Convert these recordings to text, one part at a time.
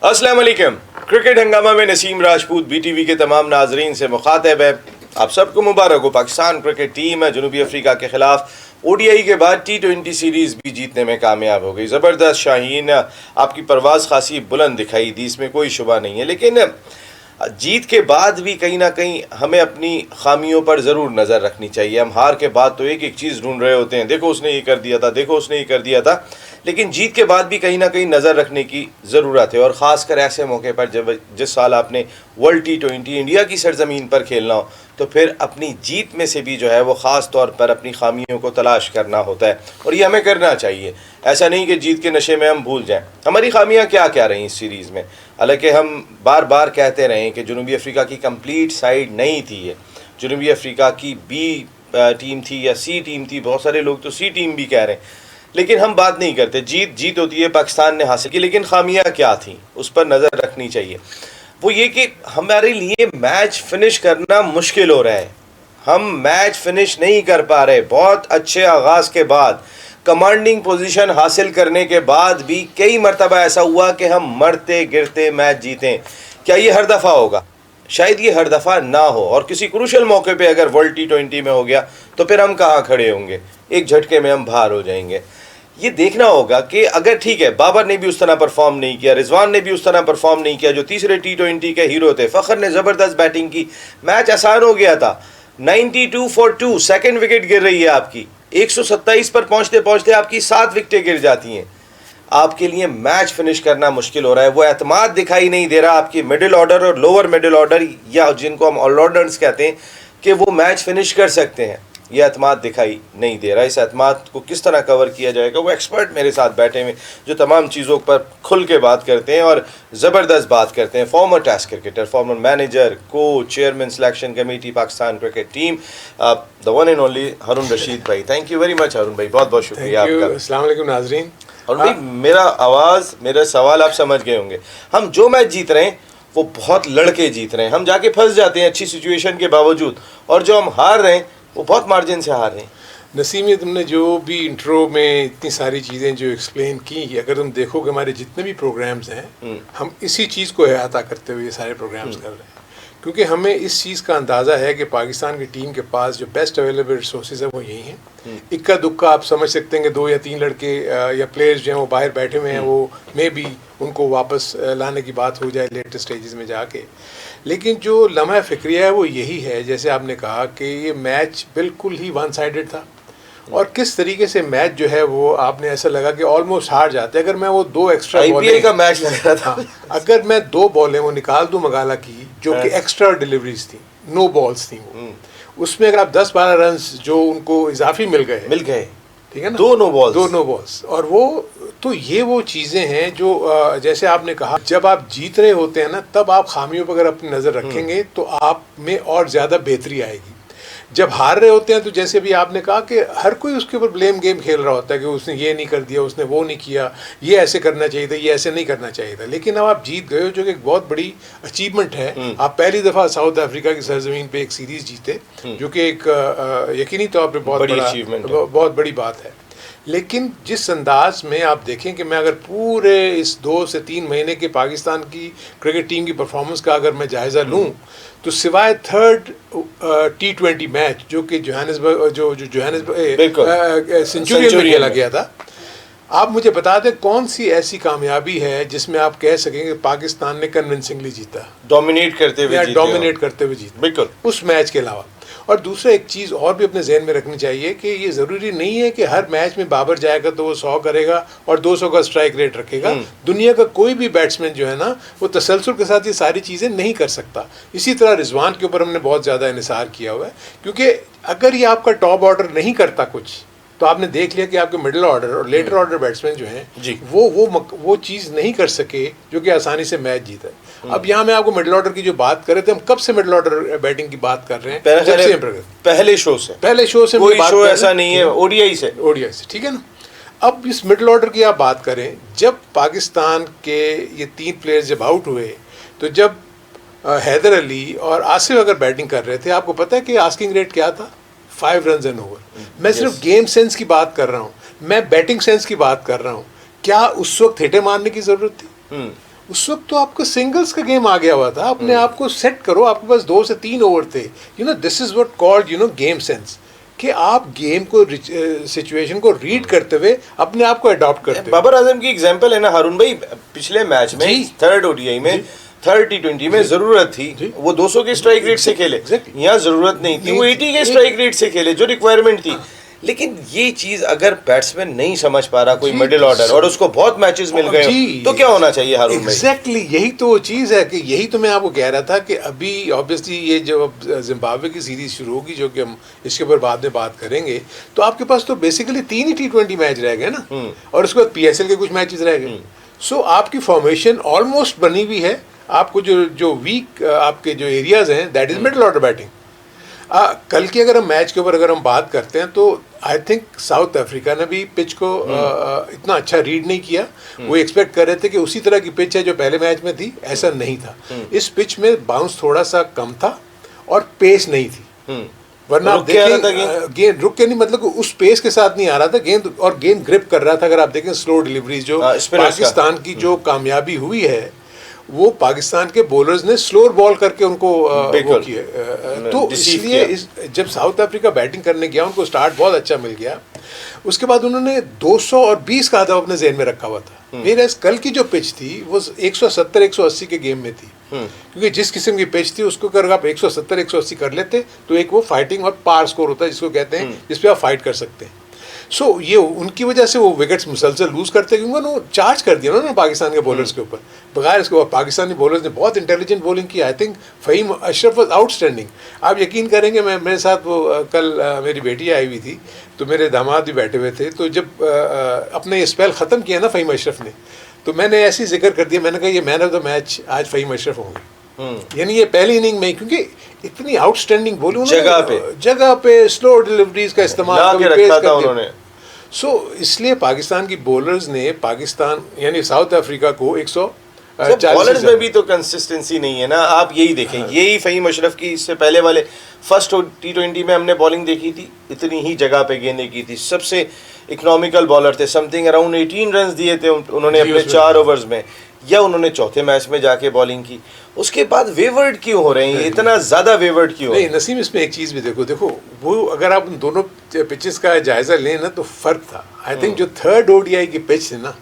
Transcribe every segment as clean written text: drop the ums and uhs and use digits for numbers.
अस्सलाम वालेकुम। क्रिकेट हंगामा में नसीम राजपूत बीटीवी के तमाम नाजरीन से मुखातब है। आप सबको मुबारक हो। पाकिस्तान क्रिकेट टीम है जनूबी अफ्रीका के खिलाफ ओडीआई के बाद T20 सीरीज़ भी जीतने में कामयाब हो गई। ज़बरदस्त शाहीन आपकी परवाज़ खासी बुलंद दिखाई दी, इसमें कोई शुबा नहीं है, लेकिन जीत के बाद भी कहीं ना कहीं हमें अपनी खामियों पर ज़रूर नज़र रखनी चाहिए। हम हार के बाद तो एक एक चीज़ ढूंढ रहे होते हैं, देखो उसने ये कर दिया था, देखो उसने ये कर दिया था, लेकिन जीत के बाद भी कहीं ना कहीं नज़र रखने की ज़रूरत है। और ख़ासकर ऐसे मौके पर जब जिस साल आपने वर्ल्ड T20 इंडिया की सरजमीन पर खेलना हो, तो फिर अपनी जीत में से भी जो है वो ख़ास तौर पर अपनी खामियों को तलाश करना होता है, और ये हमें करना चाहिए। ऐसा नहीं कि जीत के नशे में हम भूल जाएं हमारी खामियां क्या क्या रही इस सीरीज़ में। हालांकि हम बार बार कहते रहे कि जनूबी अफ्रीका की कंप्लीट साइड नहीं थी ये, जनूबी अफ्रीका की बी टीम थी या सी टीम थी, बहुत सारे लोग तो सी टीम भी कह रहे हैं, लेकिन हम बात नहीं करते। जीत जीत होती है, पाकिस्तान ने हासिल की, लेकिन खामियां क्या थी उस पर नज़र रखनी चाहिए। वो ये कि हमारे लिए मैच फिनिश करना मुश्किल हो रहा है, हम मैच फिनिश नहीं कर पा रहे। बहुत अच्छे आगाज़ के बाद, कमांडिंग पोजीशन हासिल करने के बाद भी कई मरतबा ऐसा हुआ कि हम मरते गिरते मैच जीतें। क्या ये हर दफ़ा होगा? शायद ये हर दफ़ा ना हो, और किसी क्रूशल मौके पे अगर वर्ल्ड T20 में हो गया तो फिर हम कहाँ खड़े होंगे, एक झटके में हम बाहर हो जाएंगे। ये देखना होगा कि अगर ठीक है बाबर ने भी उस तरह परफॉर्म नहीं किया, रिजवान ने भी उस तरह परफॉर्म नहीं किया जो तीसरे T20 के हीरो थे, फ़खर ने ज़बरदस्त बैटिंग की, मैच आसान हो गया था। 92 for 2 सेकेंड विकेट गिर रही है आपकी, 127 पर पहुंचते पहुंचते आपकी 7 विकेटें गिर जाती हैं। आपके लिए मैच फिनिश करना मुश्किल हो रहा है, वो एतमाद दिखाई नहीं दे रहा आपकी मिडिल ऑर्डर और लोअर मिडिल ऑर्डर, या जिनको हम ऑलराउंडर्स कहते हैं, कि वो मैच फिनिश कर सकते हैं। ये एतमाद दिखाई नहीं दे रहा। इस एतमाद को किस तरह कवर किया जाएगा, वो एक्सपर्ट मेरे साथ बैठे हुए जो तमाम चीज़ों पर खुल के बात करते हैं और ज़बरदस्त बात करते हैं। Former test cricketer, former manager, coach, chairman selection committee Pakistan cricket team, the one and only Haroon Rashid भाई। Thank you very much Haroon भाई, बहुत बहुत शुक्रिया आपका। अस्सलाम वालेकुम नाजरीन। और भाई मेरा आवाज़, मेरा सवाल आप समझ गए होंगे। हम जो मैच जीत रहे हैं वो बहुत लड़के जीत रहे हैं, हम जाके फंस जाते हैं अच्छी सिचुएशन के बावजूद, और जो हम हार रहे हैं वो बहुत मार्जिन से हार रहे हैं। नसीम, ये तुमने जो भी इंट्रो में इतनी सारी चीज़ें जो एक्सप्लेन की, अगर तुम देखोगे हमारे जितने भी प्रोग्राम्स हैं हम इसी चीज़ को अहाता करते हुए ये सारे प्रोग्राम्स कर रहे हैं, क्योंकि हमें इस चीज़ का अंदाज़ा है कि पाकिस्तान की टीम के पास जो बेस्ट अवेलेबल रिसोर्सेज है वो यही हैं। इक्का दुक्का आप समझ सकते हैं कि 2 या 3 लड़के या प्लेयर्स जो हैं वो बाहर बैठे हुए हैं, वो मे बी उनको वापस लाने की बात हो जाए लेटेस्ट स्टेजेस में जाके, लेकिन जो लम्हा फ़िक्रिया है वो यही है, जैसे आपने कहा कि ये मैच बिल्कुल ही वन साइडेड था, और किस तरीके से मैच जो है वो आपने ऐसा लगा कि ऑलमोस्ट हार जाते। अगर मैं वो 2 एक्स्ट्रा IPL का मैच लग रहा था। अगर मैं 2 बॉलें वो निकाल दूं मगाला की, जो कि एक्स्ट्रा डिलीवरीज थी, नो बॉल्स थी वो, उसमें अगर आप 10-12 रन जो उनको इजाफी मिल गए, ठीक है ना, 2 नो बॉल्स, और वो तो ये वो चीज़ें हैं जो जैसे आपने कहा, जब आप जीत रहे होते हैं ना, तब आप खामियों पर अगर अपनी नज़र रखेंगे तो आप में और ज़्यादा बेहतरी आएगी। जब हार रहे होते हैं तो जैसे भी आपने कहा कि हर कोई उसके ऊपर ब्लेम गेम खेल रहा होता है कि उसने ये नहीं कर दिया, उसने वो नहीं किया, ये ऐसे करना चाहिए था, ये ऐसे नहीं करना चाहिए था। लेकिन अब आप जीत गए हो, जो कि एक बहुत बड़ी अचीवमेंट है। आप पहली दफ़ा साउथ अफ्रीका की सरजमीन पे एक सीरीज़ जीते, जो कि एक यकीनी तौर पर बहुत बड़ी बात है। लेकिन जिस अंदाज में आप देखें कि मैं अगर पूरे इस 2 से 3 महीने के पाकिस्तान की क्रिकेट टीम की परफॉर्मेंस का अगर मैं जायज़ा लूँ, तो सिवाय 3rd T20 मैच जो कि जोहानिसबर्ग सेंचुरियन में खेला गया था, आप मुझे बता दें कौन सी ऐसी कामयाबी है जिसमें आप कह सकें कि पाकिस्तान ने कन्विंसिंगली जीता, डोमिनेट करते हुए जीता, बिल्कुल उस मैच के अलावा। और दूसरा एक चीज़ और भी अपने जहन में रखनी चाहिए कि ये ज़रूरी नहीं है कि हर मैच में बाबर जाएगा तो वो 100 करेगा और 200 का स्ट्राइक रेट रखेगा। दुनिया का कोई भी बैट्समैन जो है ना, वो तसलसल के साथ ये सारी चीज़ें नहीं कर सकता। इसी तरह रिजवान के ऊपर हमने बहुत ज़्यादा इन्हिसार किया हुआ है, क्योंकि अगर ये आपका टॉप ऑर्डर नहीं करता कुछ, तो आपने देख लिया कि आपके मिडिल ऑर्डर और लेटर ऑर्डर बैट्समैन जो हैं वो चीज़ नहीं कर सके जो कि आसानी से मैच जीता है। अब यहाँ मैं आपको मिडिल ऑर्डर की जो बात कर रहे थे, हम कब से मिडिल ऑर्डर बैटिंग की बात कर रहे हैं? पहले शो से कोई शो ऐसा नहीं है, ओडीआई से, ठीक है ना। अब इस मिडिल ऑर्डर की आप बात करें, जब पाकिस्तान के ये 3 प्लेयर्स जब आउट हुए, तो जब हैदर अली और आसिफ अगर बैटिंग कर रहे थे, आपको पता है कि आस्किंग रेट क्या था? 5 रन एन ओवर। मैं सिर्फ गेम सेंस की बात कर रहा हूँ, मैं बैटिंग सेंस की बात कर रहा हूँ। क्या उस वक्त हेटे मारने की ज़रूरत थी? उस वक्त तो आपका सिंगल्स का गेम आ गया हुआ था, अपने आप को सेट करो, आपके पास 2 से 3 over the, this is what called game sense, कि आप गेम को सिचुएशन को रीड करते हुए अपने आप को अडॉप्ट करते हुए। बाबर आजम की एग्जांपल है ना हारून भाई, पिछले मैच में थर्ड ओडीआई में, थर्ड टी20 में जरूरत थी वो 200 के स्ट्राइक रेट से खेले, यहाँ जरूरत नहीं थी वो 80 के स्ट्राइक रेट से खेले जो रिक्वायरमेंट थी। लेकिन ये चीज अगर बैट्समैन नहीं समझ पा रहा कोई मिडिल ऑर्डर और उसको बहुत मैचेस मिल गए तो क्या होना चाहिए हारून भाई? एग्जैक्टली यही तो वो चीज़ है कि यही तो मैं आपको कह रहा था कि अभी ऑब्वियसली ये जो जिम्बाब्वे की सीरीज शुरू होगी, जो कि हम इसके ऊपर बाद में बात करेंगे, तो आपके पास तो बेसिकली 3 ही टी20 मैच रह गए ना, और उसके बाद PSL के कुछ मैचेस रह गए। सो आपकी फॉर्मेशन ऑलमोस्ट बनी हुई है। आपको जो वीक आपके जो एरियाज हैं, that is middle order batting. कल की अगर हम मैच के ऊपर अगर हम बात करते हैं तो आई थिंक साउथ अफ्रीका ने भी पिच को इतना अच्छा रीड नहीं किया। वो एक्सपेक्ट कर रहे थे कि उसी तरह की पिच है जो पहले मैच में थी, ऐसा नहीं था। इस पिच में बाउंस थोड़ा सा कम था और पेस नहीं थी, वरना आप देखें गेंद रुक के नहीं, मतलब उस पेस के साथ नहीं आ रहा था गेंद, और गेंद ग्रिप कर रहा था। अगर आप देखें स्लो डिलीवरीज जो पाकिस्तान की जो कामयाबी हुई है, वो पाकिस्तान के बॉलर्स ने स्लोअर बॉल करके उनको वो किए। तो इसलिए जब साउथ अफ्रीका बैटिंग करने गया, उनको स्टार्ट बहुत अच्छा मिल गया। उसके बाद उन्होंने 220 का आधा अपने जेहन में रखा हुआ था। मेरे कल की जो पिच थी वो 170-180 के गेम में थी, क्योंकि जिस किस्म की पिच थी उसको अगर आप 170-180 कर लेते तो एक वो फाइटिंग और पार स्कोर होता है जिसको कहते हैं, जिसपे आप फाइट कर सकते हैं। सो ये उनकी वजह से वो विकेट्स मुसलसल लूज करते, क्योंकि उन्होंने चार्ज कर दिया ना पाकिस्तान के बॉलर्स के ऊपर। बगैर इसके बाद पाकिस्तानी बॉलर्स ने बहुत इंटेलिजेंट बॉलिंग की। I think Faheem Ashraf was outstanding. आप यकीन करेंगे, मेरे साथ वो कल मेरी बेटी आई हुई थी, तो मेरे दामाद भी बैठे हुए थे। तो जब अपने ये स्पेल ख़त्म किया ना फ़हीम अशरफ ने, तो मैंने ऐसे ही जिक्र कर दिया, मैंने कहा ये मैन ऑफ द मैच आज फ़हीम अशरफ होंगे। यानी ये पहली इनिंग में, क्योंकि इतनी आउटस्टैंडिंग बॉलिंग जगह पे स्लो डिलीवरीज का इस्तेमाल सो इसलिए पाकिस्तान की बॉलर्स ने पाकिस्तान यानी साउथ अफ्रीका को 140 बॉलर्स में भी तो कंसिस्टेंसी नहीं है ना। आप यही देखें, यही फ़हीम अशरफ की इससे पहले वाले फर्स्ट टी20 में हमने बॉलिंग देखी थी, इतनी ही जगह पे गेंदें की थी, सबसे इकोनॉमिकल बॉलर थे, समथिंग अराउंड 18 रन दिए थे उन्होंने अपने 4 ओवर्स में, या उन्होंने चौथे मैच में जाके बॉलिंग की। उसके बाद वेवर्ड क्यों हो रहे हैं, इतना ज़्यादा वेवर्ड क्यों? नहीं नसीम, इसमें एक चीज़ भी देखो वो अगर आप दोनों पिचेस का जायजा लें ना तो फ़र्क था। आई थिंक जो थर्ड ODI की पिच थी ना,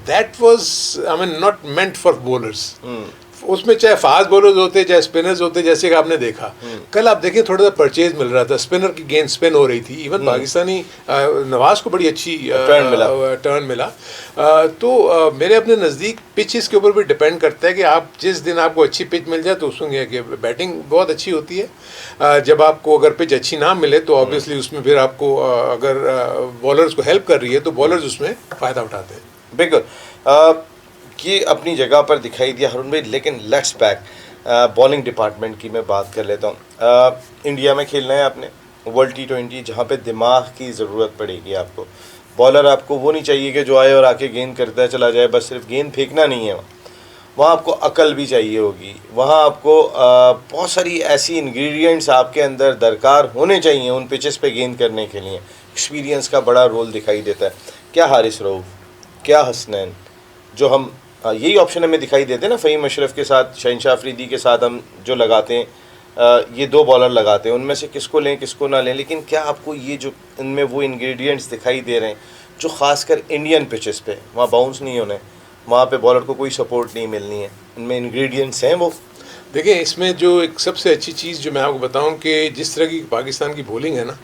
that was I mean not meant for bowlers. उसमें चाहे फास्ट बॉलर्स होते चाहे स्पिनर्स होते, जैसे कि आपने देखा कल, आप देखिए थोड़ा सा परचेज मिल रहा था, स्पिनर की गेंद स्पिन हो रही थी। इवन पाकिस्तानी नवाज को बड़ी अच्छी टर्न मिला। तो मेरे अपने नज़दीक पिचेस के ऊपर भी डिपेंड करता है कि आप जिस दिन आपको अच्छी पिच मिल जाए तो उसमें बैटिंग बहुत अच्छी होती है। जब आपको अगर पिच अच्छी ना मिले तो ऑब्वियसली उसमें फिर आपको अगर बॉलर्स को हेल्प कर रही है तो बॉलर्स उसमें फ़ायदा उठाते हैं। बिल्कुल, ये अपनी जगह पर दिखाई दिया हारून भाई, लेकिन लेट्स बैक बॉलिंग डिपार्टमेंट की मैं बात कर लेता हूँ। इंडिया में खेलना है आपने वर्ल्ड टी20, जहाँ पे दिमाग की ज़रूरत पड़ेगी आपको। बॉलर आपको वो नहीं चाहिए कि जो आए और आके गेंद करता चला जाए, बस सिर्फ गेंद फेंकना नहीं है, वहाँ आपको अकल भी चाहिए होगी। वहाँ आपको बहुत सारी ऐसी इंग्रेडिएंट्स आपके अंदर दरकार होने चाहिए उन पिचेस पे गेंद करने के लिए। एक्सपीरियंस का बड़ा रोल दिखाई देता है। क्या हारिस रऊफ, क्या हसनैन, जो हम यही ऑप्शन हमें दिखाई देते हैं ना, फ़हीम अशरफ के साथ शहनशाह अफरीदी के साथ हम जो लगाते हैं, ये 2 बॉलर लगाते हैं, उनमें से किसको लें किसको ना लें। लेकिन क्या आपको ये जो इनमें वो इंग्रेडिएंट्स दिखाई दे रहे हैं जो ख़ासकर इंडियन पिचेस पे, वहाँ बाउंस नहीं होना है, वहाँ पे बॉलर को कोई सपोर्ट नहीं मिलनी है, इनमें इंग्रेडिएंट्स हैं वो? देखिए, इसमें जो एक सबसे अच्छी चीज़ जो मैं आपको बताऊं कि जिस तरह की पाकिस्तान की बॉलिंग है ना,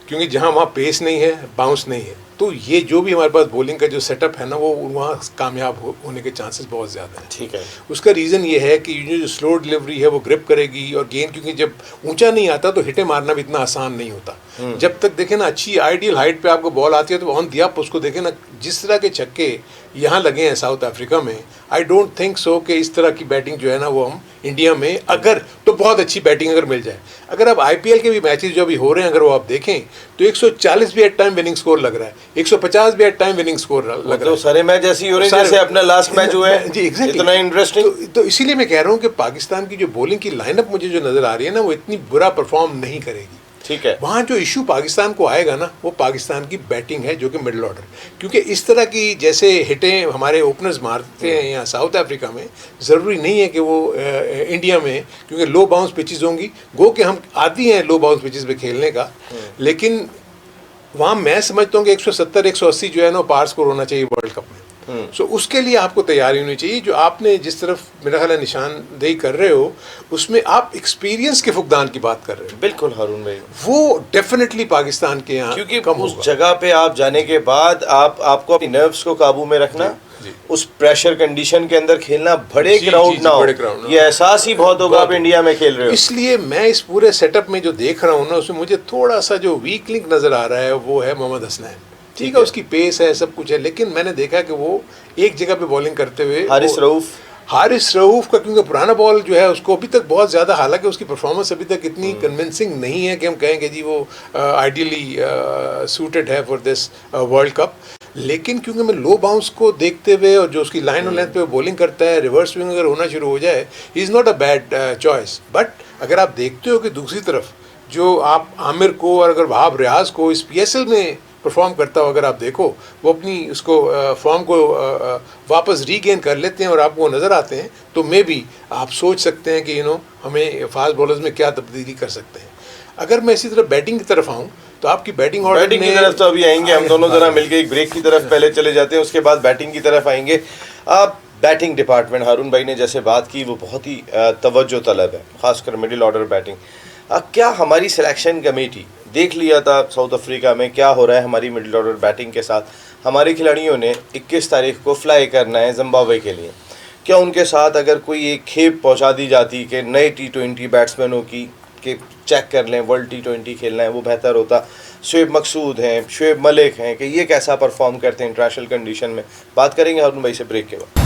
क्योंकि जहां वहाँ पेस नहीं है, बाउंस नहीं है, तो ये जो भी हमारे पास बॉलिंग का जो सेटअप है ना, वो वहाँ कामयाब होने के चांसेस बहुत ज़्यादा हैं। ठीक है। उसका उसका रीज़न ये है कि जो स्लो डिलीवरी है वो ग्रिप करेगी, और गेंद क्योंकि जब ऊंचा नहीं आता तो हिटे मारना भी इतना आसान नहीं होता। जब तक देखें ना अच्छी आइडियल हाइट पे आपको बॉल आती है तो ऑन दिया उसको देखें ना, जिस तरह के छक्के यहाँ लगे हैं साउथ अफ्रीका में, आई डोंट थिंक सो कि इस तरह की बैटिंग जो है ना वो हम इंडिया में अगर तो बहुत अच्छी बैटिंग अगर मिल जाए। अगर आप IPL के भी मैचेस जो अभी हो रहे हैं अगर वो आप देखें तो 140 भी एट टाइम विनिंग स्कोर लग रहा है, 150 भी एट टाइम विनिंग स्कोर लग रहा है। सारे मैच ऐसे ही हो रहे हैं जैसे अपना लास्ट मैच हुआ है। जी एग्जैक्टली, इतना इंटरेस्टिंग। तो इसीलिए मैं कह रहा हूँ कि पाकिस्तान की जो बॉलिंग की लाइनअप मुझे जो नज़र आ रही है ना, वो इतनी बुरा परफॉर्म नहीं करेगी। ठीक है। वहाँ जो इशू पाकिस्तान को आएगा ना, वो पाकिस्तान की बैटिंग है, जो कि मिडिल ऑर्डर, क्योंकि इस तरह की जैसे हिटें हमारे ओपनर्स मारते हैं यहाँ साउथ अफ्रीका में, ज़रूरी नहीं है कि वो इंडिया में, क्योंकि लो बाउंस पिचेस होंगी, गो कि हम आदी हैं लो बाउंस पिचेस पे खेलने का, लेकिन वहाँ मैं समझता हूँ कि 170-180 जो है ना पार स्कोर होना चाहिए वर्ल्ड कप में। सो उसके लिए आपको तैयारी होनी चाहिए। जो आपने जिस तरफ मेरा ख्याल है निशानदेही कर रहे हो, उसमें आप एक्सपीरियंस के फुकदान की बात कर रहे हो। बिल्कुल हारून भाई, वो डेफिनेटली पाकिस्तान के यहाँ क्योंकि कम उस होगा। जगह पे आप जाने के बाद आपको अपनी नर्व्स को काबू में रखना, जी। उस प्रेशर कंडीशन के अंदर खेलना, बड़े जी, क्राउड जी, ना हो, बड़े crowd ना ये एहसास ही बहुत होगा आप इंडिया में खेल रहे हो। इसलिए मैं इस पूरे सेटअप में जो देख रहा हूँ ना, उसमें मुझे थोड़ा सा जो वीक लिंक नजर आ रहा है वो है मोहम्मद हसनैन। ठीक है, उसकी पेस है, सब कुछ है, लेकिन मैंने देखा कि वो एक जगह पे बॉलिंग करते हुए हारिस रऊफ का, क्योंकि पुराना बॉल जो है उसको अभी तक बहुत ज़्यादा, हालांकि उसकी परफॉर्मेंस अभी तक इतनी कन्विंसिंग नहीं है कि हम कहें कि जी वो आइडियली सूटेड है फॉर दिस वर्ल्ड कप, लेकिन क्योंकि मैं लो बाउंस को देखते हुए और जो उसकी लाइन और लेंथ पे बॉलिंग करता है, रिवर्स स्विंग अगर होना शुरू हो जाए, he is not a bad choice. But अगर आप देखते हो कि दूसरी तरफ जो आप आमिर को और अगर वहाब रियाज को इस PSL में परफॉर्म करता हो, अगर आप देखो वो अपनी उसको फॉर्म को वापस रीगेन कर लेते हैं और आपको वो नज़र आते हैं, तो मे बी आप सोच सकते हैं कि हमें फास्ट बॉलर्स में क्या तब्दीली कर सकते हैं। अगर मैं इसी तरह बैटिंग की तरफ आऊँ तो आपकी बैटिंग की तरफ तो अभी आएंगे हम दोनों, जरा मिलके एक ब्रेक की तरफ पहले चले जाते हैं, उसके बाद बैटिंग की तरफ आएंगे। बैटिंग डिपार्टमेंट हारून भाई ने जैसे बात की वो बहुत ही तवज्जो तलब है, खासकर मिडिल ऑर्डर बैटिंग। क्या हमारी सिलेक्शन कमेटी देख लिया था साउथ अफ्रीका में क्या हो रहा है हमारी मिडिल ऑर्डर बैटिंग के साथ? हमारे खिलाड़ियों ने 21 तारीख को फ्लाई करना है जिम्बाब्वे के लिए। क्या उनके साथ अगर कोई एक खेप पहुंचा दी जाती कि नए T20 बैट्समैनों की कि चेक कर लें, वर्ल्ड T20 खेलना है, वो बेहतर होता। शुएब मकसूद हैं, शुएब मलिक हैं, कि ये कैसा परफॉर्म करते हैं इंटरनेशनल कंडीशन में। बात करेंगे हारून भाई से ब्रेक के बाद।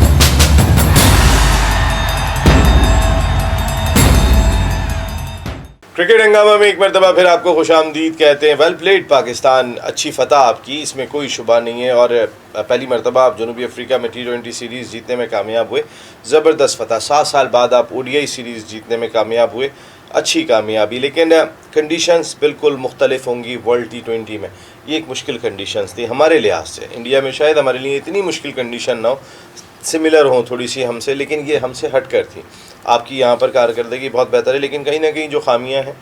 क्रिकेट हंगामा में एक मरतबा फिर आपको खुशामदीद कहते हैं। वेल प्लेड पाकिस्तान, अच्छी फतह आपकी, इसमें कोई शुबा नहीं है। और पहली मरतबा आप जनूबी अफ्रीका में T20 सीरीज़ जीतने में कामयाब हुए, ज़बरदस्त फतह। 7 साल बाद आप ODI सीरीज़ जीतने में कामयाब हुए, अच्छी कामयाबी। लेकिन कंडीशंस बिल्कुल मुख्तलिफ होंगी वर्ल्ड T20 में। ये एक मुश्किल कंडीशंस थी हमारे लिहाज से। इंडिया में शायद हमारे लिए इतनी मुश्किल कंडीशन ना हो, सिमिलर हो थोड़ी सी हमसे, लेकिन ये हमसे हट कर थी। आपकी यहाँ पर कारकर्दगी बहुत बेहतर है, लेकिन कहीं ना कहीं जो खामियाँ हैं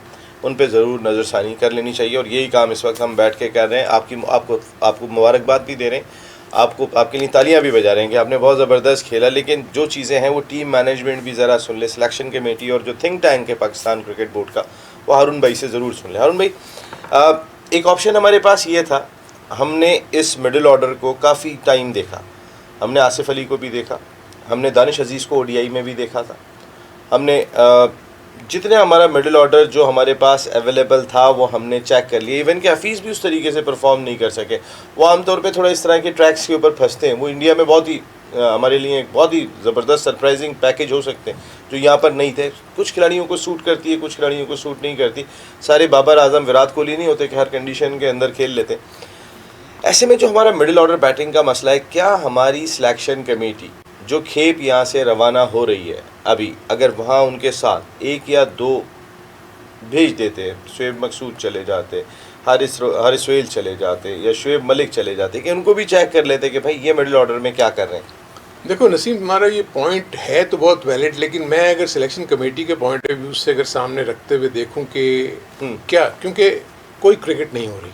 उन पे ज़रूर नज़रसानी कर लेनी चाहिए, और यही काम इस वक्त हम बैठ के कर रहे हैं। आपको मुबारकबाद भी दे रहे हैं, आपके लिए तालियां भी बजा रहे हैं कि आपने बहुत ज़बरदस्त खेला। लेकिन जो चीज़ें हैं वो टीम मैनेजमेंट भी ज़रा सुन ले, सिलेक्शन कमेटी और जो थिंक टैंक है पाकिस्तान क्रिकेट बोर्ड का, वो हारून भाई से ज़रूर सुन ले। हारून भाई, एक ऑप्शन हमारे पास ये था, हमने इस मिडिल ऑर्डर को काफ़ी टाइम देखा, हमने आसिफ अली को भी देखा, हमने दानिश अजीज़ को ODI में भी देखा था, हमने जितने हमारा मिडिल ऑर्डर जो हमारे पास अवेलेबल था वो हमने चेक कर लिया। इवन कि हफीज़ भी उस तरीके से परफॉर्म नहीं कर सके, वो आमतौर पे थोड़ा इस तरह के ट्रैक्स के ऊपर फंसते हैं। वो इंडिया में बहुत ही हमारे लिए एक बहुत ही ज़बरदस्त सरप्राइजिंग पैकेज हो सकते हैं जो यहाँ पर नहीं थे। कुछ खिलाड़ियों को सूट करती है, कुछ खिलाड़ियों को सूट नहीं करती। सारे बाबर आजम विराट कोहली नहीं होते कि हर कंडीशन के अंदर खेल लेते। ऐसे में जो हमारा मिडिल ऑर्डर बैटिंग का मसला है, क्या हमारी सिलेक्शन कमेटी जो खेप यहाँ से रवाना हो रही है अभी, अगर वहाँ उनके साथ 1 या 2 भेज देते, शुएब मकसूद चले जाते, हारिस सोहेल चले जाते या शुएब मलिक चले जाते, कि उनको भी चेक कर लेते कि भाई ये मिडिल ऑर्डर में क्या कर रहे हैं। देखो नसीम, हमारा ये पॉइंट है तो बहुत वैलिड, लेकिन मैं अगर सिलेक्शन कमेटी के पॉइंट ऑफ व्यू से अगर सामने रखते हुए देखूं कि क्या, क्योंकि कोई क्रिकेट नहीं हो रही,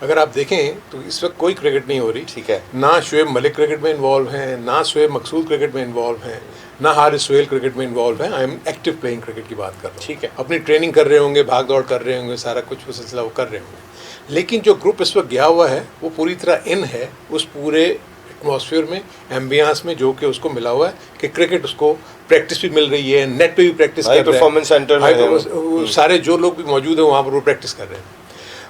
अगर आप देखें तो इस वक्त कोई क्रिकेट नहीं हो रही। ठीक है, ना शुएब मलिक क्रिकेट में इन्वॉल्व हैं, ना शुएब मकसूद क्रिकेट में इन्वॉल्व हैं, ना हारिस सोहेल क्रिकेट में इन्वॉल्व हैं। I am active playing cricket की बात कर रहा हूँ। ठीक है, अपनी ट्रेनिंग कर रहे होंगे, भाग दौड़ कर रहे होंगे, सारा कुछ वो सिलसिला वो कर रहे होंगे, लेकिन जो ग्रुप इस वक्त गया हुआ है वो पूरी तरह इन है उस पूरे एटमॉस्फेयर में, एम्बियंस में, जो कि उसको मिला हुआ है कि क्रिकेट उसको प्रैक्टिस भी मिल रही है, नेट पे भी प्रैक्टिस कर रहे हैं, परफॉर्मेंस सेंटर में सारे जो लोग भी मौजूद हैं वहाँ पर वो प्रैक्टिस कर रहे हैं।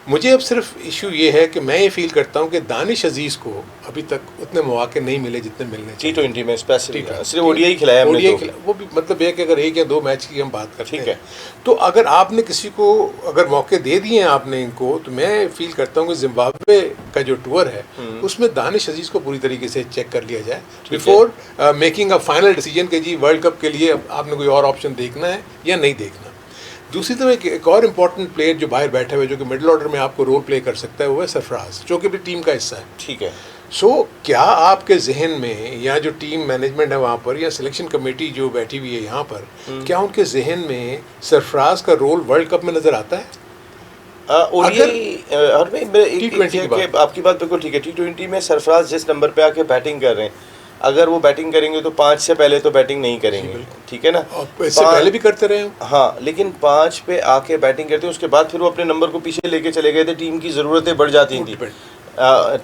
मुझे अब सिर्फ इशू ये है कि मैं ये फील करता हूँ कि दानिश अजीज़ को अभी तक उतने मौके नहीं मिले जितने मिलने चाहिए। T20 में स्पेशली सिर्फ ODI खिलाया हमने, वो भी मतलब ये कि अगर 1 या 2 मैच की हम बात करते हैं, ठीक है, तो अगर आपने किसी को अगर मौके दे दिए हैं आपने इनको, तो मैं फील करता हूँ कि जिम्बाब्वे का जो टूर है उसमें दानिश अजीज़ को पूरी तरीके से चेक कर लिया जाए before making a final decision कि जी वर्ल्ड कप के लिए आपने कोई और ऑप्शन देखना है या नहीं देखना। दूसरी तरफ एक और इम्पॉर्टेंट प्लेयर जो बाहर बैठे हुए जो कि मिडिल ऑर्डर में आपको रोल प्ले कर सकता है वो है सरफराज, जो कि भी टीम का हिस्सा है। ठीक है। सो क्या आपके जहन में या जो टीम मैनेजमेंट है वहाँ पर या सिलेक्शन कमेटी जो बैठी हुई है यहाँ पर, क्या उनके जहन में सरफराज का रोल वर्ल्ड कप में नज़र आता है? आपकी बात बिल्कुल ठीक है। T20 में सरफराज जिस नंबर पे आके बैटिंग कर रहे हैं, अगर वो बैटिंग करेंगे तो 5 से पहले तो बैटिंग नहीं करेंगे, ठीक है ना? इससे पहले भी करते रहे हैं। हाँ, लेकिन 5 पे आके बैटिंग करते हैं, उसके बाद फिर वो अपने नंबर को पीछे लेके चले गए थे, टीम की ज़रूरतें बढ़ जाती थी।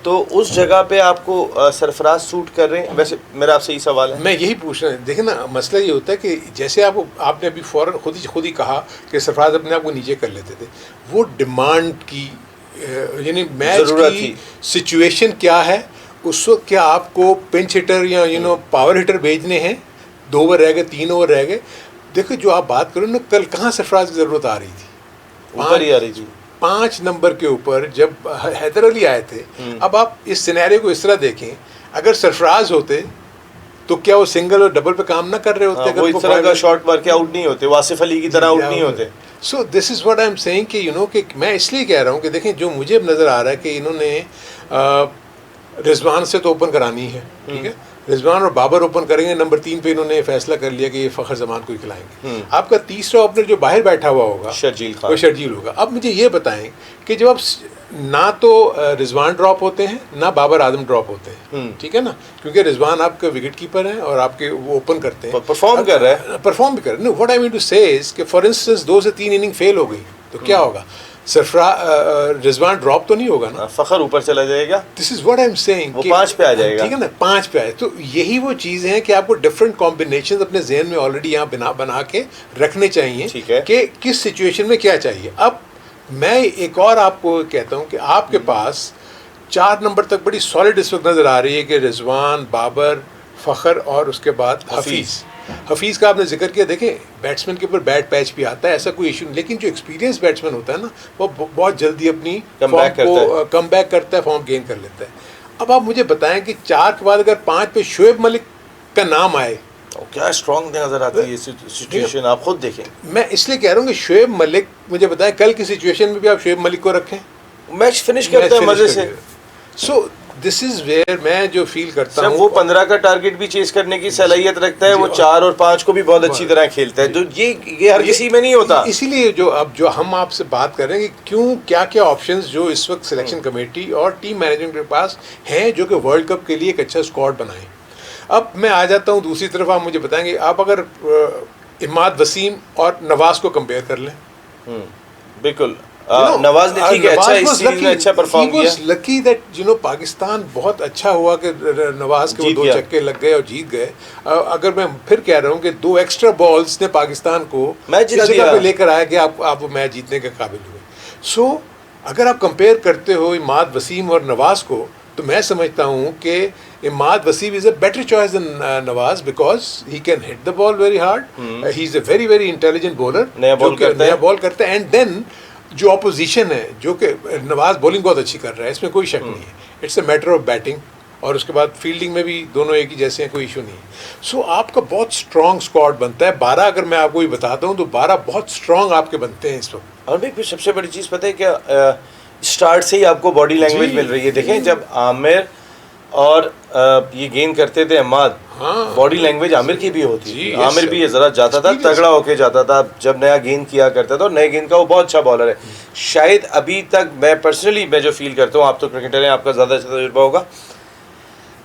तो उस जगह पे आपको सरफराज सूट कर रहे हैं? वैसे मेरा आपसे यही सवाल है। मैं यही पूछ रहा हूँ, देखिए ना, मसला ये होता है कि जैसे आपने अभी फ़ौरन खुद ही कहा कि सरफराज अपने आप को नीचे कर लेते थे, वो डिमांड की यानी मैच की सिचुएशन क्या है उस वक्त, क्या आपको पिंच हिटर या पावर हिटर भेजने हैं, 2 ओवर रह गए, 3 ओवर रह गए। देखो जो आप बात करो ना, कल कहाँ सरफराज की ज़रूरत आ रही थी? ऊपर ही आ रही थी 5 नंबर के ऊपर जब हैदर अली आए थे। अब आप इस सिनेरियो को इस तरह देखें, अगर सरफराज होते तो क्या वो सिंगल और डबल पे काम ना कर रहे होते? वो इस तरह का शॉट मार के आउट नहीं होते, वासिफ अली की तरह आउट नहीं होते। So this is what I am saying कि कि मैं इसलिए कह रहा हूँ कि देखें, जो मुझे नज़र आ रहा है कि इन्होंने रिजवान से तो ओपन करानी है, ठीक है, रिजवान और बाबर ओपन करेंगे, नंबर 3 पे इन्होंने फैसला कर लिया कि ये फ़खर जमान को ही खिलाएंगे। आपका तीसरा ओपनर जो बाहर बैठा हुआ होगा शर्जील खान, वो शर्जील होगा। अब मुझे ये बताएं कि जब आप ना तो रिजवान ड्रॉप होते हैं ना बाबर आजम ड्रॉप होते हैं, ठीक है ना, क्योंकि रिजवान आपके विकेट कीपर हैं और आपके वो ओपन करते हैं, परफॉर्म कर रहा है, परफॉर्म भी कर रहे हैं। व्हाट आई मीन टू से इज कि फॉर इंस्टेंस 2 से 3 इनिंग फेल हो गई तो क्या होगा? रिजवान ड्रॉप तो नहीं होगा ना, फ़खर ऊपर चला जाएगा। This is what I am saying, वो 5 पे आ जाएगा, ठीक है ना, 5 पे आए। तो यही वो चीज़ है कि आपको डिफरेंट कॉम्बिनेशन अपने जहन में ऑलरेडी यहाँ बना के रखने चाहिए कि किस सिचुएशन में क्या चाहिए। अब मैं एक और आपको कहता हूँ कि आपके पास 4 नंबर तक बड़ी सॉलिड इस वक्त नज़र आ रही है कि रिजवान, बाबर, फ़खर और उसके बाद हफीज़ का आपने जिक्र किया। देखें, बैट्समैन के ऊपर बैट पैच भी आता है, ऐसा कोई इशू नहीं, लेकिन जो एक्सपीरियंस बैट्समैन होता है ना, वो बहुत जल्दी अपनी कम बैक करता है, फॉर्म गेन कर लेता है। अब आप मुझे बताएं कि 4 के बाद अगर 5 पे शोएब मलिक का नाम आए तो क्या स्ट्रॉन्ग नज़र आती है ये सिचुएशन, आप खुद देखें। मैं इसलिए कह रहा हूँ कि शोएब मलिक, मुझे बताएं कल की सिचुएशन में भी आप शोएब मलिक को रखें, मैच फिनिश करते हैं मज़े से। सो दिस इज वेयर मैं जो फील करता हूँ, वो 15 का टारगेट भी चेस करने की सलाहियत रखता है, वो 4 और 5 को भी बहुत अच्छी तरह खेलता है, जो ये हर किसी में नहीं होता। इसीलिए जो हम आपसे बात कर रहे हैं कि क्यों क्या ऑप्शंस जो इस वक्त सिलेक्शन कमेटी और टीम मैनेजमेंट के पास हैं जो कि वर्ल्ड कप के लिए एक अच्छा स्क्वाड बनाएं। अब मैं आ जाता हूँ दूसरी तरफ, आप मुझे बताएंगे, आप अगर इमाद वसीम और नवाज को कंपेयर कर लें। बिल्कुल, नवाज ने ठीक है, अच्छा इस सीरीज में अच्छा परफॉर्म किया। लकी दैट पाकिस्तान बहुत अच्छा हुआ कि नवाज के वो 2 छक्के लग गए और जीत गए। अगर मैं फिर कह रहा हूँ कि 2 एक्स्ट्रा बॉल्स ने पाकिस्तान को मैच इस जगह पे लेकर आया कि आप वो मैच जीतने के काबिल हुए। सो अगर आप कंपेयर करते हो इमाद वसीम और नवाज को, तो मैं समझता हूँ कि Imad Wasim is a better choice than Nawaz because he can hit the ball very hard, he is a very very intelligent bowler, नया बॉल करता है। एंड देन जो अपोजिशन है, जो कि नवाज बॉलिंग बहुत अच्छी कर रहा है, इसमें कोई शक नहीं है, it's a matter of batting, और उसके बाद फील्डिंग में भी दोनों एक ही जैसे हैं, कोई इशू नहीं है। सो आपका बहुत स्ट्रॉन्ग स्क्वाड बनता है। 12 अगर मैं आपको ये बताता हूँ तो 12 बहुत स्ट्रॉन्ग आपके बनते हैं इस वक्त। और भी सबसे बड़ी चीज़ पता है क्या, स्टार्ट से ही आपको बॉडी लैंग्वेज मिल रही है। देखें, जब आमिर और ये गेंद करते थे अहमद, बॉडी लैंग्वेज आमिर की भी होती है, आमिर भी ये ज़रा जाता था, तगड़ा होके जाता था जब नया गेंद किया करता था, और नए गेंद का वो बहुत अच्छा बॉलर है। शायद अभी तक मैं पर्सनली जो फील करता हूँ, आप तो क्रिकेटर हैं, आपका ज़्यादा अच्छा तजुर्बा होगा,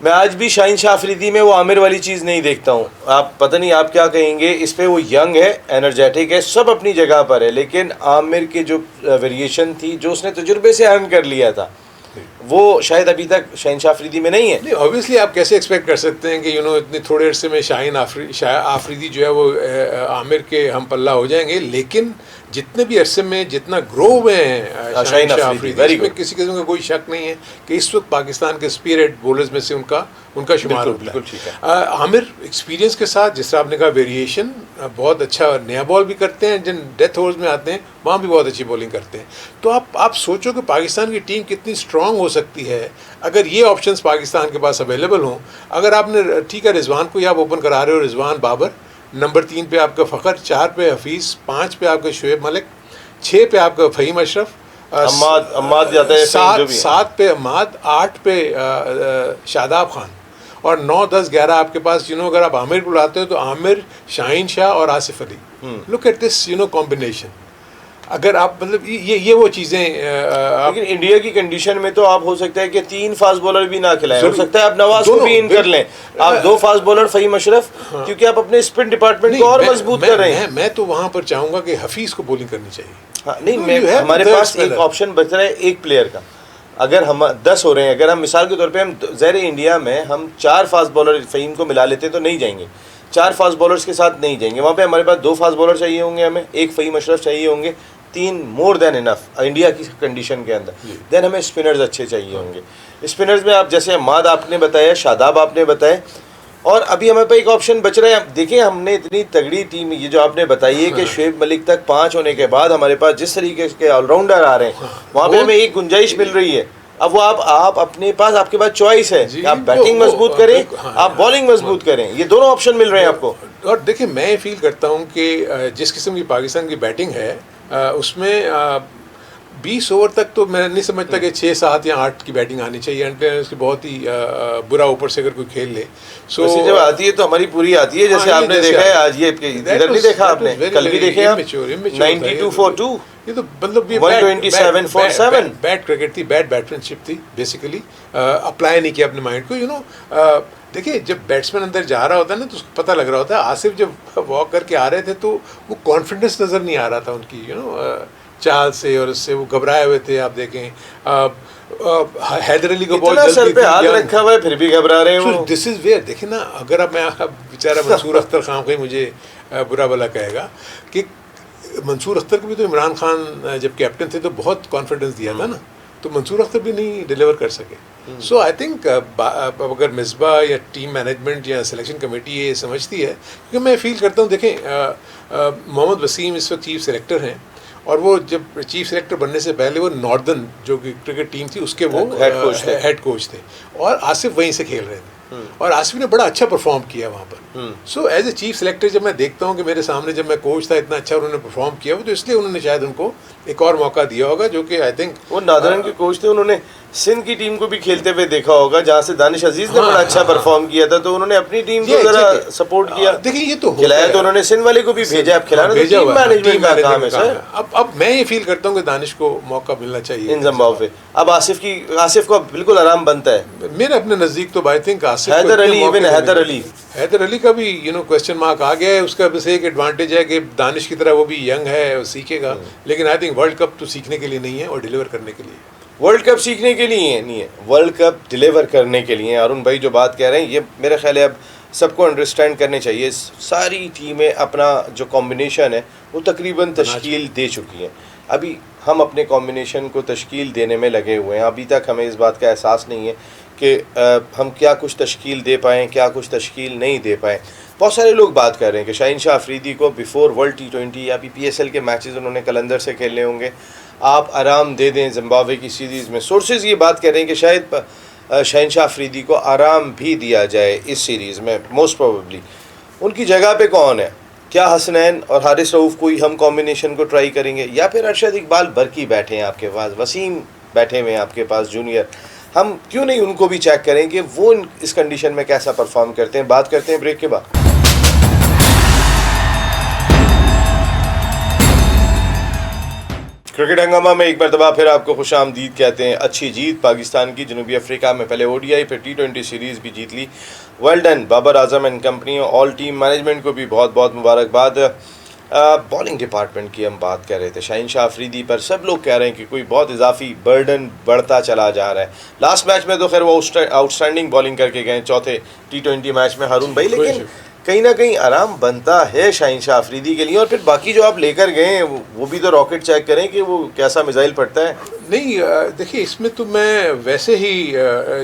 मैं आज भी शाहीन शाह अफरीदी में वो आमिर वाली चीज़ नहीं देखता हूँ। आप पता नहीं आप क्या कहेंगे इस पे, वो यंग है, एनर्जेटिक है, सब अपनी जगह पर है, लेकिन आमिर की जो वेरिएशन थी, जो उसने तजुर्बे से अर्न कर लिया था, वो शायद अभी तक शाहीन शाह अफरीदी में नहीं है। नहीं, ऑब्वियसली आप कैसे एक्सपेक्ट कर सकते हैं कि इतने थोड़े अरसे में शाहीन आफरीदी जो है वो आमिर के हम पल्ला हो जाएंगे, लेकिन जितने भी अरसे में जितना ग्रो हुए हैं शाहीन शाह अफरीदी, इसमें किसी किस्म का कोई शक नहीं है कि इस वक्त पाकिस्तान के स्पिरिट बॉलर्स में से उनका शुमार होता है। आमिर एक्सपीरियंस के साथ, जिस तरह आपने कहा, वेरिएशन बहुत अच्छा, नया बॉल भी करते हैं, जिन डेथ ओवर्स में आते हैं वहाँ भी बहुत अच्छी बॉलिंग करते हैं। तो आप सोचो कि पाकिस्तान की टीम कितनी स्ट्रॉन्ग हो सकती है अगर ये ऑप्शंस पाकिस्तान के पास अवेलेबल हों। अगर आपने, ठीक है, रिजवान को ही आप ओपन करा रहे हो, रिजवान बाबर, नंबर 3 पे आपका फ़खर, 4 पे हफीज़, 5 पे आपका शुएब मलिक, 6 पे आपका फ़हीम अशरफ, अम्माद जाता है, 7 पे अम्माद, 8 पे शादाब खान, और 9, 10, 11 आपके पास अगर आप आमिर को लाते हो तो आमिर, शाहीन शाह और Asif Ali. Look at this combination. अगर आप मतलब ये वो चीज़ें लेकिन इंडिया की कंडीशन में तो आप हो सकता है कि 3 फास्ट बॉलर भी ना खिलाएं, हो सकता है आप नवाज को भी इन कर लें, आप 2 फास्ट बॉलर फ़हीम अशरफ, क्योंकि आप अपने स्पिन डिपार्टमेंट को और मजबूत कर रहे हैं। मैं तो वहाँ पर चाहूँगा कि हफीज़ को बॉलिंग करनी चाहिए। हाँ, नहीं, हमारे पास एक ऑप्शन बच रहा है एक प्लेयर का। अगर हम 10 हो रहे हैं, अगर हम मिसाल के तौर पे हम ज़हर इंडिया में हम 4 फास्ट बॉलर फ़हीम को मिला लेते तो नहीं जाएंगे, 4 फास्ट बॉलर्स के साथ नहीं जाएंगे, वहाँ पे हमारे पास 2 फास्ट बॉलर चाहिए होंगे, हमें 1 फ़हीम अशरफ चाहिए होंगे, 3 मोर देन इनफ इंडिया की कंडीशन के अंदर। देन हमें स्पिनर्स अच्छे चाहिए होंगे। स्पिनर्स में आप जैसे अम्माद आपने बताया, शादाब आपने बताए, और अभी हमारे पास एक ऑप्शन बच रहा है। देखिए हमने इतनी तगड़ी टीम ये जो आपने बताई है कि शुएब मलिक तक 5 होने के बाद हमारे पास जिस तरीके के ऑलराउंडर आ रहे हैं, वहाँ पे हमें एक गुंजाइश मिल रही है। अब वो आप अपने पास, आपके पास चॉइस है कि आप बैटिंग मजबूत करें, आप बॉलिंग मजबूत करें, ये दोनों ऑप्शन मिल रहे हैं आपको। और देखिए मैं फील करता हूँ कि जिस किस्म की पाकिस्तान की बैटिंग है उसमें 20 ओवर तक तो मैं नहीं समझता कि 6, 7 या 8 की बैटिंग आनी चाहिए, उसकी बहुत ही बुरा ऊपर से अगर कोई खेल ले। सो जब आती है तो हमारी पूरी आती है, जैसे आपने देखा है आज, ये इधर नहीं देखा आपने, कल भी देखे आप 92 for 2, ये तो मतलब 127 for 7 बैड क्रिकेट थी, बैड बैट्समैनशिप थी बेसिकली। अप्लाई नहीं किया अपने माइंड को। देखिए जब बैट्समैन अंदर जा रहा होता है ना तो उसको पता लग रहा होता है। आसिफ जब वॉक करके आ रहे थे तो वो कॉन्फिडेंस नज़र नहीं आ रहा था उनकी चाल से, और उससे वो घबराए हुए थे। आप देखें हैदर अली को बहुत जल्दी सर पे हाथ रखा हुआ है फिर भी घबरा रहे हैं वो। दिस इज़ वेयर देखिए ना, अगर अब मैं बेचारा मंसूर अख्तर खान को ही मुझे बुरा भला कहेगा कि मंसूर अख्तर को भी तो इमरान खान जब कैप्टन थे तो बहुत कॉन्फिडेंस दिया था ना, तो मंसूर अख्तर भी नहीं डिलीवर कर सके। सो आई थिंक अगर मिसबा या टीम मैनेजमेंट या सिलेक्शन कमेटी ये समझती है, क्योंकि मैं फील करता हूँ देखें मोहम्मद वसीम इस वक्त चीफ सेलेक्टर हैं, और वो जब चीफ सेलेक्टर बनने से पहले वो नॉर्दर्न जो कि क्रिकेट टीम थी उसके वो हेड कोच थे, और आसिफ वहीं से खेल रहे थे, और आसिफ ने बड़ा अच्छा परफॉर्म किया वहाँ पर। So as a chief selector जब मैं देखता हूँ कि मेरे सामने जब मैं कोच था इतना अच्छा उन्होंने परफॉर्म किया, तो इसलिए उन्होंने शायद उनको एक और मौका दिया होगा, जो कि आई थिंक वो नादरन के कोच थे, उन्होंने सिंध की टीम को भी खेलते हुए देखा होगा जहाँ से दानिश अजीज ने बड़ा अच्छा परफॉर्म किया था, तो उन्होंने अपनी टीम को जरा सपोर्ट किया। देखिए ये तो खिलाया तो उन्होंने सिंध वाले को भी भेजा, अब खिलाना तो टीम मैनेजमेंट का काम है सर। अब मैं ये फील करता हूँ कि दानिश को मौका मिलना चाहिए इन जिम्बाब्वे। अब आसिफ को बिल्कुल आराम बनता है मेरे अपने नज़दीक तो। आई थिंक आसिफ, हैदर अली का भी क्वेश्चन मार्क आ गया है। उसका बस एक एडवांटेज है कि दानिश की तरह वो भी यंग है, वो सीखेगा, लेकिन आई थिंक वर्ल्ड कप तो सीखने के लिए नहीं है और डिलीवर करने के लिए। वर्ल्ड कप सीखने के लिए नहीं है, वर्ल्ड कप डिलीवर करने के लिए। अरुण भाई जो बात कह रहे हैं ये मेरा ख्याल है अब सबको अंडरस्टैंड करने चाहिए। सारी टीमें अपना जो कॉम्बिनेशन है वो तकरीबन तश्कील दे चुकी हैं, अभी हम अपने कॉम्बिनेशन को तश्कील देने में लगे हुए हैं। अभी तक हमें इस बात का एहसास नहीं है कि हम क्या कुछ तश्कील दे पाएँ, क्या कुछ तश्कील नहीं दे पाएँ। बहुत सारे लोग बात कर रहे हैं कि शाहीन शाह अफरीदी को बिफोर वर्ल्ड T20 या PSL के मैचेस उन्होंने कलंदर से खेलने होंगे, आप आराम दे दें जिम्बाब्वे की सीरीज़ में। सोर्सेज ये बात कह रहे हैं कि शायद शाहीन शाह अफरीदी को आराम भी दिया जाए इस सीरीज़ में, मोस्ट प्रोबेबली। उनकी जगह पे कौन है? क्या हसनैन और हारिस रऊफ़ को ही हम कॉम्बिनेशन को ट्राई करेंगे, या फिर अरशद इकबाल बरकी बैठे हैं आपके पास, वसीम बैठे हुए हैं आपके पास जूनियर, हम क्यों नहीं उनको भी चेक करें कि वो इस कंडीशन में कैसा परफॉर्म करते हैं। बात करते हैं ब्रेक के बाद। क्रिकेट हंगामा में एक मरतबा फिर आपको खुश आमदीद कहते हैं। अच्छी जीत पाकिस्तान की, जनूबी अफ्रीका में पहले ODI फिर T20 सीरीज़ भी जीत ली। Well done Babar Azam and company, all team management को भी बहुत बहुत मुबारकबाद। बॉलिंग डिपार्टमेंट की हम बात कर रहे थे, शाहीन शाह अफरीदी पर सब लोग कह रहे हैं कि कोई बहुत इजाफी बर्डन बढ़ता चला जा रहा है। लास्ट मैच में तो खैर वो आउटस्टैंडिंग बॉलिंग करके गए चौथे T20 मैच में हारून भाई, लेकिन कहीं ना कहीं आराम बनता है शाहीन शाह अफरीदी के लिए। और फिर बाकी जो आप लेकर गए हैं वो भी तो रॉकेट चेक करें कि वो कैसा मिसाइल पड़ता है। नहीं देखिए इसमें तो मैं वैसे ही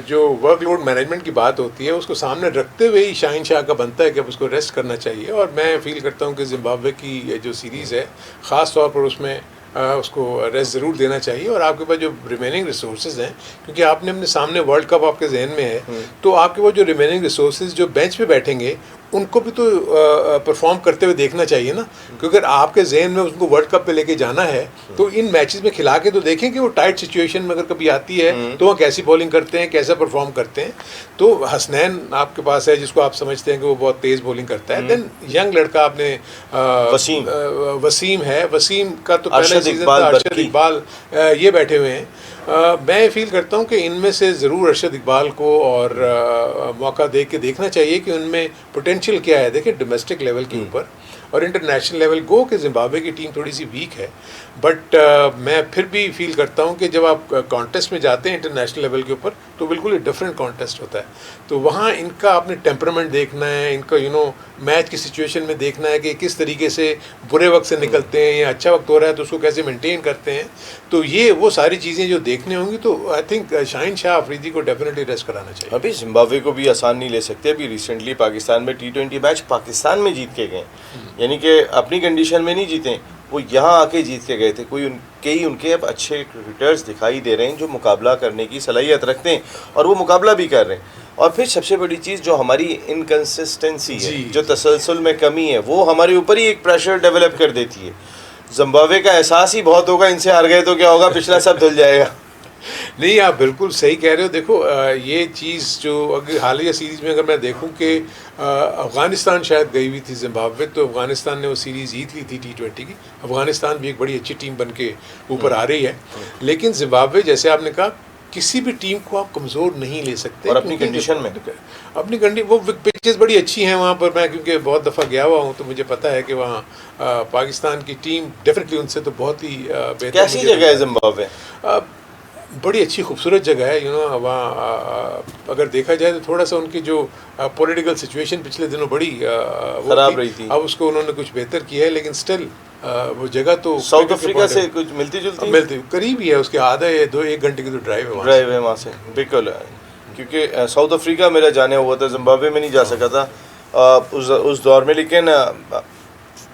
जो वर्कलोड मैनेजमेंट की बात होती है उसको सामने रखते हुए ही शाहीन शाह का बनता है कि अब उसको रेस्ट करना चाहिए। और मैं फील करता हूँ कि जिम्बाब्वे की जो सीरीज़ है ख़ास तौर पर उसमें उसको रेस्ट ज़रूर देना चाहिए। और आपके पास जो रिमेनिंग रिसोर्सेज हैं, क्योंकि आपने अपने सामने वर्ल्ड कप आपके जहन में है, तो आपके पास जो रिमेनिंग रिसोर्सेज जो बेंच पे बैठेंगे उनको भी तो परफॉर्म करते हुए देखना चाहिए ना, क्योंकि अगर आपके जहन में उनको वर्ल्ड कप पे लेके जाना है तो इन मैचेस में खिला के तो देखें कि वो टाइट सिचुएशन में अगर कभी आती है तो वहाँ कैसी बॉलिंग करते हैं, कैसा परफॉर्म करते हैं। तो हसनैन आपके पास है जिसको आप समझते हैं कि वो बहुत तेज़ बॉलिंग करता है। देन यंग लड़का आपने वसीम है, वसीम का तो पहला सीजन था, अरशद इकबाल ये बैठे हुए हैं। मैं फील करता हूँ कि इनमें से ज़रूर अरशद इकबाल को और मौका दे के देखना चाहिए कि उनमें पोटेंशियल क्या है। देखिए डोमेस्टिक लेवल के ऊपर और इंटरनेशनल लेवल गो कि ज़िम्बाब्वे की टीम थोड़ी सी वीक है, बट मैं फिर भी फील करता हूँ कि जब आप कॉन्टेस्ट में जाते हैं इंटरनेशनल लेवल के ऊपर तो बिल्कुल ही डिफरेंट कॉन्टेस्ट होता है। तो वहाँ इनका आपने टेम्परामेंट देखना है, इनका मैच की सिचुएशन में देखना है कि किस तरीके से बुरे वक्त से निकलते हैं या अच्छा वक्त हो रहा है तो उसको कैसे मेंटेन करते हैं। तो ये वो सारी चीज़ें जो देखने होंगी, तो आई थिंक शाहीन शाह अफरीदी को डेफिनेटली रेस्ट कराना चाहिए। अभी जिम्बाब्वे को भी आसान नहीं ले सकते। अभी रिसेंटली पाकिस्तान में T20 मैच पाकिस्तान में जीत के गए, यानी कि अपनी कंडीशन में नहीं जीते, वो यहाँ आके जीत के गए थे। कई उनके अब अच्छे क्रिकेटर्स दिखाई दे रहे हैं जो मुकाबला करने की सलाहियत रखते हैं और वो मुकाबला भी कर रहे हैं। और फिर सबसे बड़ी चीज़ जो हमारी इनकन्सिस्टेंसी है, जो तसलसल में कमी है, वो हमारे ऊपर ही एक प्रेशर डेवलप कर देती है। जिम्बाब्वे का एहसास ही बहुत होगा इनसे हार गए तो क्या होगा, पिछला सब धुल जाएगा। नहीं, आप बिल्कुल सही कह रहे हो। देखो ये चीज़ जो अगर हालिया सीरीज़ में अगर मैं देखूं कि अफ़गानिस्तान शायद गई हुई थी जिम्बाब्वे, तो अफ़गानिस्तान ने वो सीरीज़ जीत ली थी T20 की। अफ़गानिस्तान भी एक बड़ी अच्छी टीम बन के ऊपर आ रही है, लेकिन जिम्बाब्वे जैसे आपने कहा किसी भी टीम को आप कमज़ोर नहीं ले सकते। और अपनी कंडीशन में वो पिचेस बड़ी अच्छी हैं वहाँ पर। मैं क्योंकि बहुत दफ़ा गया हुआ हूँ तो मुझे पता है कि वहाँ पाकिस्तान की टीम डेफिनेटली उनसे तो बहुत ही बेहतर। कैसी जगह है जिम्बाब्वे? बड़ी अच्छी खूबसूरत जगह है। वहाँ अगर देखा जाए तो थोड़ा सा उनकी जो पॉलिटिकल सिचुएशन पिछले दिनों बड़ी ख़राब रही थी, अब उसको उन्होंने कुछ बेहतर किया है, लेकिन स्टिल वो जगह तो साउथ अफ्रीका से कुछ मिलती जुलती करीब ही है, उसके आधा है 2-1 घंटे की तो ड्राइव है वहाँ से। बिल्कुल, क्योंकि साउथ अफ्रीका मेरा जाने हुआ था, जिम्बाब्वे में नहीं जा सका था उस दौर में। लेकिन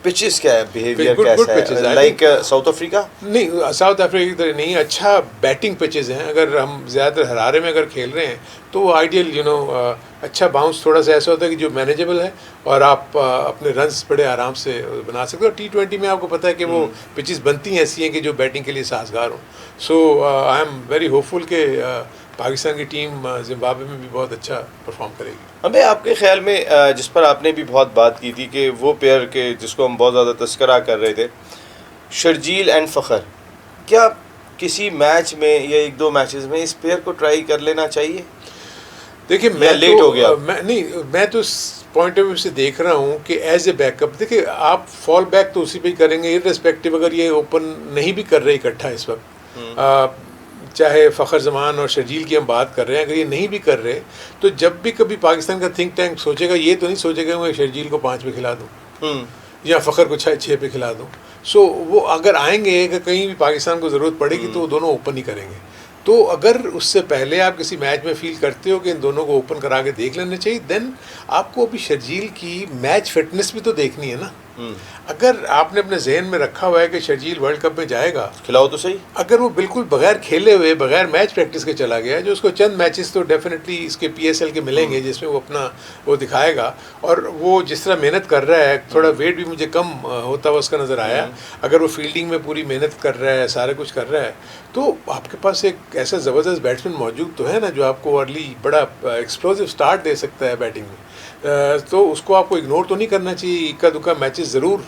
पिचेस क्या है, बिहेवियर कैसा है, लाइक साउथ अफ्रीका? नहीं, साउथ अफ्रीका की तरह नहीं, अच्छा बैटिंग पिचेस हैं। अगर हम ज़्यादातर हरारे में अगर खेल रहे हैं तो आइडियल अच्छा बाउंस थोड़ा सा ऐसा होता है कि जो मैनेजेबल है और आप अपने रन्स बड़े आराम से बना सकते हो। T20 में आपको पता है कि वो पिचेस बनती हैं ऐसी हैं कि जो बैटिंग के लिए साजगार हों। सो आई एम वेरी होपफुल कि पाकिस्तान की टीम जिम्बाब्वे में भी बहुत अच्छा परफॉर्म करेगी। अबे आपके ख्याल में, जिस पर आपने भी बहुत बात की थी कि वो पेयर के जिसको हम बहुत ज़्यादा तस्करा कर रहे थे, शर्जील एंड फ़खर, क्या किसी मैच में या 1-2 मैचेस में इस पेयर को ट्राई कर लेना चाहिए? देखिए मैं लेट हो गया, मैं तो इस पॉइंट ऑफ व्यू से देख रहा हूँ कि एज ए बैकअप, देखिए आप फॉल बैक तो उसी पे ही करेंगे इर्रेस्पेक्टिव अगर ये ओपन नहीं भी कर रहे इकट्ठा इस वक्त। चाहे फ़खर जमान और शर्जील की हम बात कर रहे हैं, अगर ये नहीं भी कर रहे तो जब भी कभी पाकिस्तान का थिंक टैंक सोचेगा, ये तो नहीं सोचेगा मैं शर्जील को 5 पे खिला दूँ या फ़खर को 6 पे खिला दूँ। सो वो अगर आएंगे कि कहीं भी पाकिस्तान को ज़रूरत पड़ेगी तो वो दोनों ओपन ही करेंगे। तो अगर उससे पहले आप किसी मैच में फील करते हो कि इन दोनों को ओपन करा के देख लेना चाहिए, देन आपको अभी शर्जील की मैच फिटनेस भी तो देखनी है ना। अगर आपने अपने जहन में रखा हुआ है कि शर्जील वर्ल्ड कप में जाएगा, खिलाओ तो सही। अगर वो बिल्कुल बगैर खेले हुए बगैर मैच प्रैक्टिस के चला गया, जो उसको चंद मैचेस तो डेफिनेटली इसके PSL के मिलेंगे जिसमें वो अपना वो दिखाएगा, और वो जिस तरह मेहनत कर रहा है, थोड़ा वेट भी मुझे कम होता हुआ उसका नज़र आया। अगर वो फील्डिंग में पूरी मेहनत कर रहा है, सारा कुछ कर रहा है, तो आपके पास एक ऐसा ज़बरदस्त बैट्समैन मौजूद तो है ना जो आपको अर्ली बड़ा एक्सप्लोसिव स्टार्ट दे सकता है बैटिंग में। तो उसको आपको इग्नोर तो नहीं करना चाहिए। इक्का दुक्का मैचेस ज़रूर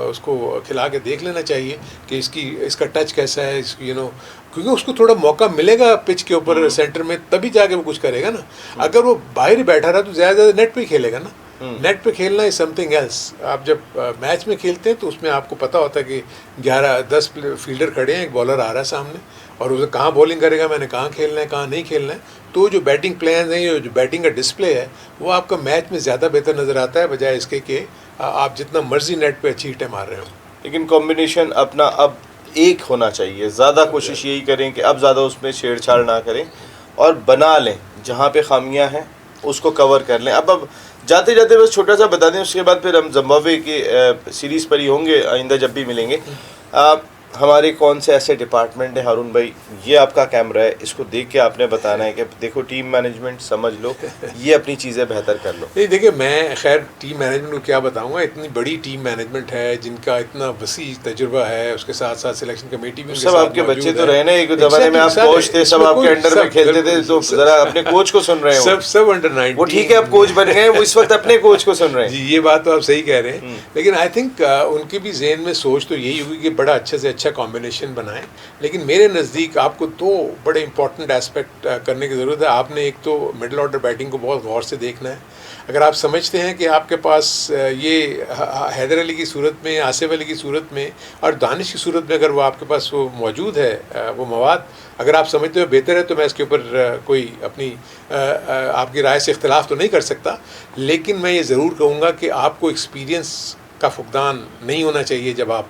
उसको खिला के देख लेना चाहिए कि इसका टच कैसा है, इसकी क्योंकि उसको थोड़ा मौका मिलेगा पिच के ऊपर सेंटर में, तभी जाके वो कुछ करेगा ना। अगर वो बाहर ही बैठा रहा तो ज़्यादा नेट पे खेलेगा ना। नेट पे खेलना इज समथिंग एल्स। आप जब मैच में खेलते हैं तो उसमें आपको पता होता है कि 11-10 फील्डर खड़े हैं, एक बॉलर आ रहा है सामने, और उसे कहाँ बॉलिंग करेगा, मैंने कहाँ खेलना है, कहाँ नहीं खेलना है। तो जो बैटिंग प्लान है, जो बैटिंग का डिस्प्ले है, वो आपका मैच में ज़्यादा बेहतर नज़र आता है बजाय इसके कि आप जितना मर्जी नेट पे अच्छी हिटें मार रहे हो। लेकिन कॉम्बिनेशन अपना अब एक होना चाहिए। ज़्यादा कोशिश यही करें कि अब ज़्यादा उसमें छेड़छाड़ ना करें और बना लें, जहाँ पे खामियां हैं उसको कवर कर लें। अब जाते जाते बस छोटा सा बता दें, उसके बाद फिर हम जिम्बाब्वे की सीरीज़ पर ही होंगे आइंदा जब भी मिलेंगे। हमारे कौन से ऐसे डिपार्टमेंट है हारून भाई, ये आपका कैमरा है, इसको देख के आपने बताना है कि देखो टीम मैनेजमेंट समझ लो, ये अपनी चीज़ें बेहतर कर लो। नहीं देखिए, मैं खैर टीम मैनेजमेंट को क्या बताऊंगा, इतनी बड़ी टीम मैनेजमेंट है जिनका इतना वसी तजुर्बा है, उसके साथ साथ सिलेक्शन कमेटी भी सब आपके बच्चे तो रहे ना, एक ज़माने में आप कोच थे, सब आपके अंडर में खेलते थे, तो जरा अपने कोच को सुन रहे हो। सब अंडर 19, वो ठीक है, अब कोच बन गए, वो इस वक्त अपने कोच को सुन रहे हैं। जी, ये बात तो आप सही कह रहे हैं, लेकिन आई थिंक उनकी भी ज़हन में सोच तो यही होगी कि बड़ा अच्छे से अच्छा कॉम्बिनेशन बनाएं। लेकिन मेरे नज़दीक आपको दो बड़े इंपॉर्टेंट एस्पेक्ट करने की ज़रूरत है। आपने एक तो मिडिल ऑर्डर बैटिंग को बहुत गौर से देखना है। अगर आप समझते हैं कि आपके पास ये हैदर अली की सूरत में, आसिफ अली की सूरत में और दानिश की सूरत में अगर वो आपके पास वो मौजूद है, वो मवाद अगर आप समझते हो बेहतर है, तो मैं इसके ऊपर कोई अपनी आपकी राय से इख्तलाफ तो नहीं कर सकता। लेकिन मैं ये ज़रूर कहूँगा कि आपको एक्सपीरियंस का फुकदान नहीं होना चाहिए जब आप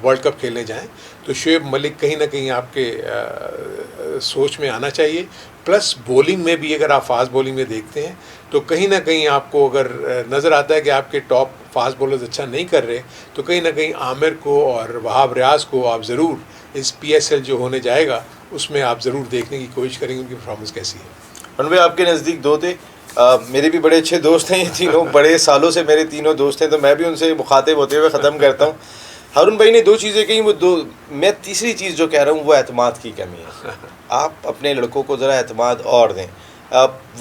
वर्ल्ड कप खेलने जाएं। तो शुएब मलिक कहीं ना कहीं आपके सोच में आना चाहिए। प्लस बॉलिंग में भी अगर आप फास्ट बॉलिंग में देखते हैं तो कहीं ना कहीं आपको अगर नज़र आता है कि आपके टॉप फास्ट बॉलर्स अच्छा नहीं कर रहे, तो कहीं ना कहीं आमिर को और वहाब रियाज को आप ज़रूर इस PSL जो होने जाएगा उसमें आप ज़रूर देखने की कोशिश करेंगे उनकी परफॉर्मेंस कैसी है। भाई आपके नज़दीक दो थे, मेरे भी बड़े अच्छे दोस्त हैं, ये तीनों बड़े सालों से मेरे तीनों दोस्त हैं, तो मैं भी उनसे मुखातिब होते हुए ख़त्म करता हूँ। हारून भाई ने दो चीज़ें कही, वो दो, मैं तीसरी चीज़ जो कह रहा हूँ वो एतमाद की कमी है। आप अपने लड़कों को ज़रा एतमाद और दें,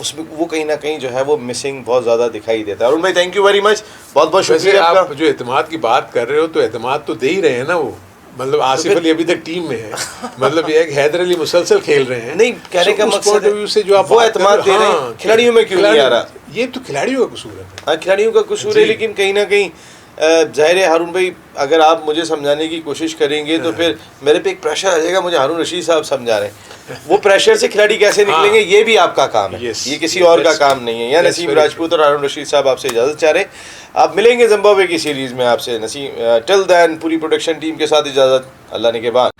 उसमें वो कहीं ना कहीं जो है वो मिसिंग बहुत ज़्यादा दिखाई देता है। हारून भाई थैंक यू वेरी मच, बहुत बहुत शुक्रिया। आप जो एतमाद की बात कर रहे हो तो एतमाद तो दे ही रहे हैं ना, वो मतलब आसिफ अली अभी तक टीम में है, मतलब ये हैदर अली मुसलसल खेल रहे हैं। नहीं, कहने का मकसद है से जो आप वो एतमाद दे रहे हैं, खिलाड़ियों में क्यों नहीं आ रहा? ये तो खिलाड़ियों का कसूर है। हाँ, खिलाड़ियों का कसूर है, लेकिन कहीं ना कहीं ज़ाहिर है हारून भाई, अगर आप मुझे समझाने की कोशिश करेंगे तो फिर मेरे पे एक प्रेशर आ जाएगा, मुझे हारून रशीद साहब समझा रहे हैं, वो प्रेशर से खिलाड़ी कैसे निकलेंगे, ये भी आपका काम है, ये किसी और का काम नहीं है। या नसीम राजपूत और हारून रशीद साहब आपसे इजाज़त चाह रहे हैं। आप मिलेंगे जिम्बाब्वे की सीरीज़ में आपसे। नसीम, टिल देन पूरी प्रोडक्शन टीम के साथ इजाज़त, अल्लाह ने के बाद।